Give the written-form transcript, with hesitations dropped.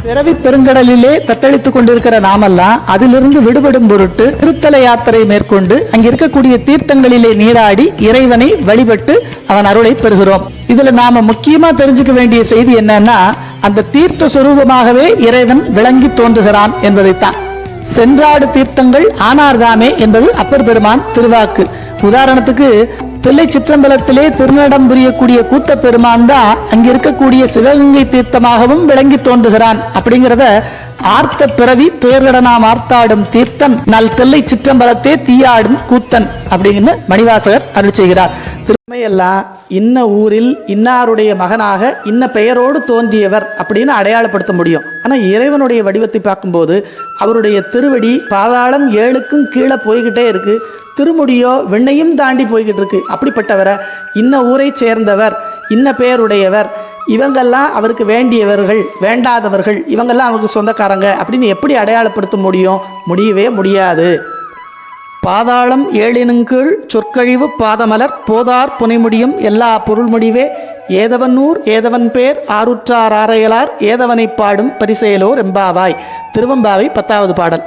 பிறவி பெருங்கடலிலே தத்தளித்துக் கொண்டிருக்கிற நாமெல்லாம் அதிலிருந்து விடுபடும் பொருட்டு திருத்தல யாத்திரை மேற்கொண்டு அங்க இருக்கக்கூடிய தீர்த்தங்களிலே நீராடி இறைவனை வழிபட்டு அவன் அருளை பெறுகிறோம். இதுல நாம முக்கியமா தெரிஞ்சுக்க வேண்டிய செய்தி என்னன்னா, அந்த தீர்த்த சொரூபமாகவே இறைவன் விளங்கி தோன்றுகிறான் என்பதைத்தான். சென்றாடு தீர்த்தங்கள் ஆனார்தாமே என்பது அப்பர் பெருமான் திருவாக்கு. உதாரணத்துக்கு தில்லை சிற்றம்பலத்திலே திருநடம் புரியக்கூடிய கூத்த பெருமான் தான் அங்க இருக்கக்கூடிய சிவகங்கை தீர்த்தமாகவும் விளங்கி தோன்றுகிறான். அப்படிங்கிறத ஆர்த்த பிறவி துயர்கடனாம் ஆர்த்தாடும் தீர்த்தன் நல் தில்லை சிற்றம்பலத்தே தீயாடும் கூத்தன் அப்படின்னு மணிவாசகர் அருள் செய்கிறார். திருமையெல்லாம் இன்ன ஊரில் இன்னாருடைய மகனாக இன்ன பெயரோடு தோன்றியவர் அப்படின்னு அடையாளப்படுத்த முடியும். ஆனால் இறைவனுடைய வடிவத்தை பார்க்கும்போது அவருடைய திருவடி பாதாளம் 7க்கும் கீழே போய்கிட்டே இருக்கு, திருமுடியோ விண்ணையும் தாண்டி போய்கிட்டு இருக்கு. அப்படிப்பட்டவரை இன்ன ஊரை சேர்ந்தவர், இன்ன பெயருடையவர், இவங்கெல்லாம் அவருக்கு வேண்டியவர்கள், வேண்டாதவர்கள், இவங்கெல்லாம் அவருக்கு சொந்தக்காரங்க அப்படின்னு எப்படி அடையாளப்படுத்த முடியும்? முடியவே முடியாது. பாதாளம் 7னுங்கீழ் சொற்கழிவு பாதமலர் போதார் புனைமுடியும் எல்லா பொருள் முடிவே ஏதவன் ஊர் ஏதவன் பேர் ஆருற்றார் ஆரையலார் ஏதவனை பாடும் பரிசெயலோர் எம்பாவாய். திருவெம்பாவை 10வது பாடல்.